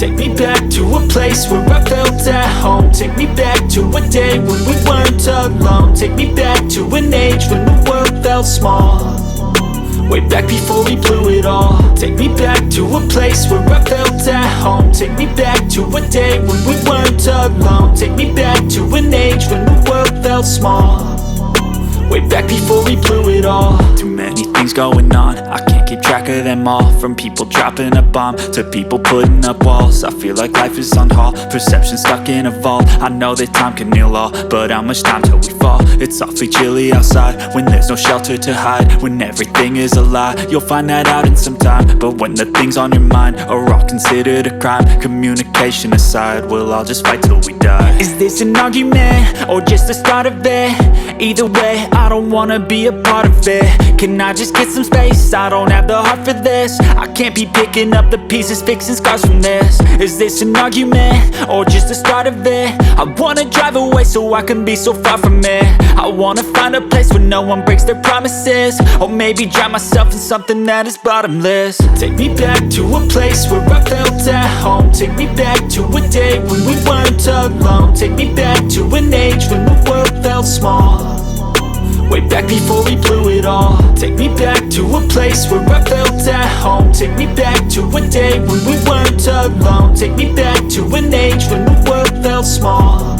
Take me back to a place where I felt at home. Take me back to a day when we weren't alone. Take me back to an age when the world felt small, way back before we blew it all. Take me back to a place where I felt at home. Take me back to a day when we weren't alone. Take me back to an age when the world felt small, way back before we blew it all. Too many things going on, I can't keep track of them all. From people dropping a bomb to people putting up walls. I feel like life is on hold, perception stuck in a vault. I know that time can heal all, but how much time till we fall? It's awfully chilly outside when there's no shelter to hide. When everything is a lie, you'll find that out in some time. But when the things on your mind are all considered a crime, communication aside, we'll all just fight till we die. Is this an argument or just the start of it? Either way, I don't wanna be a part of it. Can I just get some space? I don't have the heart for this. I can't be picking up the pieces, fixing scars from this. Is this an argument or just the start of it? I wanna drive away so I can be so far from it. I wanna find a place where no one breaks their promises, or maybe drown myself in something that is bottomless. Take me back to a place where I felt at home. Take me back to a day when we weren't alone. Take me back to an age when the world felt small, way back before we blew it all. Take me back to a place where I felt at home. Take me back to a day when we weren't alone. Take me back to an age when the world felt small,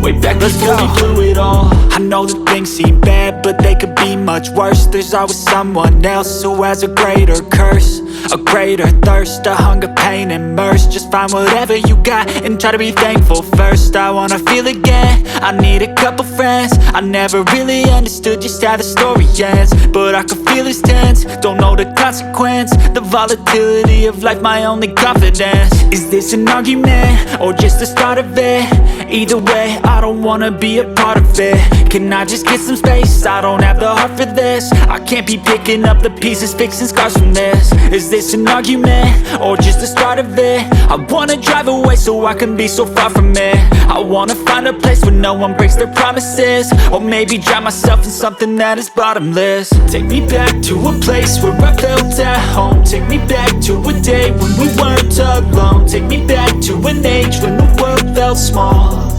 way back before we blew it all. I know that things seem bad, but they could be much worse. There's always someone else who has a greater curse, a greater thirst, a hunger, pain, and mercy. Just find whatever you got and try to be thankful first. I wanna feel again, I need a couple friends. I never really understood just how the story ends, but I can feel it's tense, don't know the consequence. The volatility of life, my only confidence. Is this an argument or just the start of it? Either way, I don't wanna be a part of it. Can I just get some space? I don't have the heart for this. I can't be picking up the pieces, fixing scars from this. Is this an argument or just the start of it? I wanna drive away so I can be so far from it. I wanna find a place where no one breaks their promises, or maybe drown myself in something that is bottomless. Take me back to a place where I felt at home. Take me back to a day when we weren't alone. Take me back to an age when the world felt small,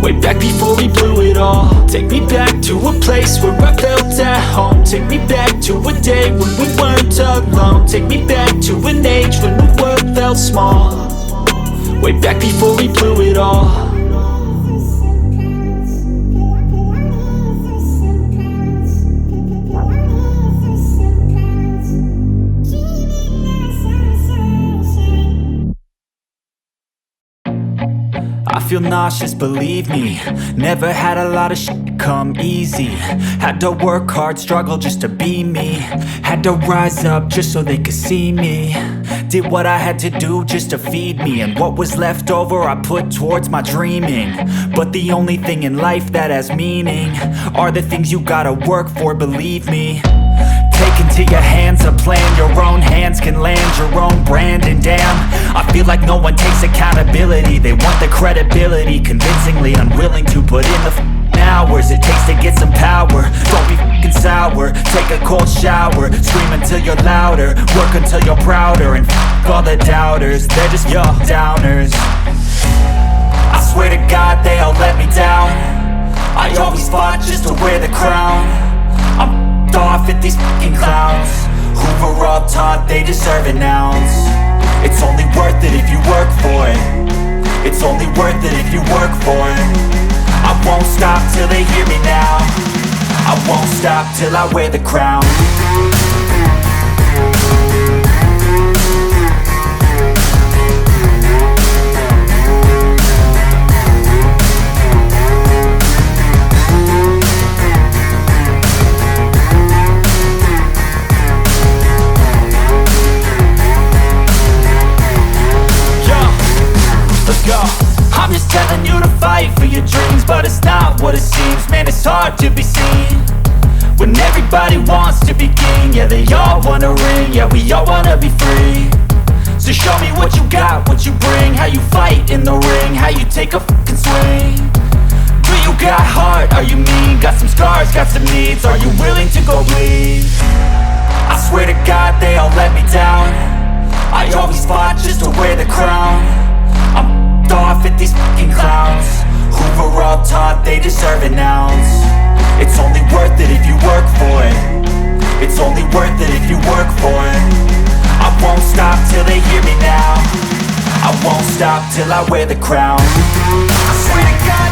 way back before we blew it all. Take me back to a place where I felt at home. Take me back to a day when we weren't alone. Take me back to an age when the world felt small, way back before we blew it all. I feel nauseous, believe me. Never had a lot of shit come easy. Had to work hard, struggle just to be me. Had to rise up just so they could see me. Did what I had to do just to feed me, and what was left over I put towards my dreaming. But the only thing in life that has meaning are the things you gotta work for, believe me. Take into your hands a plan, your own hands can land your own brand. And damn, I feel like no one takes accountability. They want the credibility, convincingly unwilling to put in the hours it takes to get some power. Don't be f***ing sour, take a cold shower. Scream until you're louder, work until you're prouder. And f*** all the doubters, they're just your downers. I swear to God they all let me down. I always fought just to wear the crown. I'm off at these fucking clowns who were all taught they deserve an ounce. It's only worth it if you work for it. It's only worth it if you work for it. I won't stop till they hear me now. I won't stop till I wear the crown. I'm just telling you to fight for your dreams, but it's not what it seems. Man, it's hard to be seen when everybody wants to be king. Yeah, they all wanna ring, yeah, we all wanna be free. So show me what you got, what you bring, how you fight in the ring, how you take a fucking swing. Do you got heart, are you mean? Got some scars, got some needs, are you willing to go bleed? I swear to God they all let me down. I always fought just to wear the crown. stop till I wear the crown. I swear to God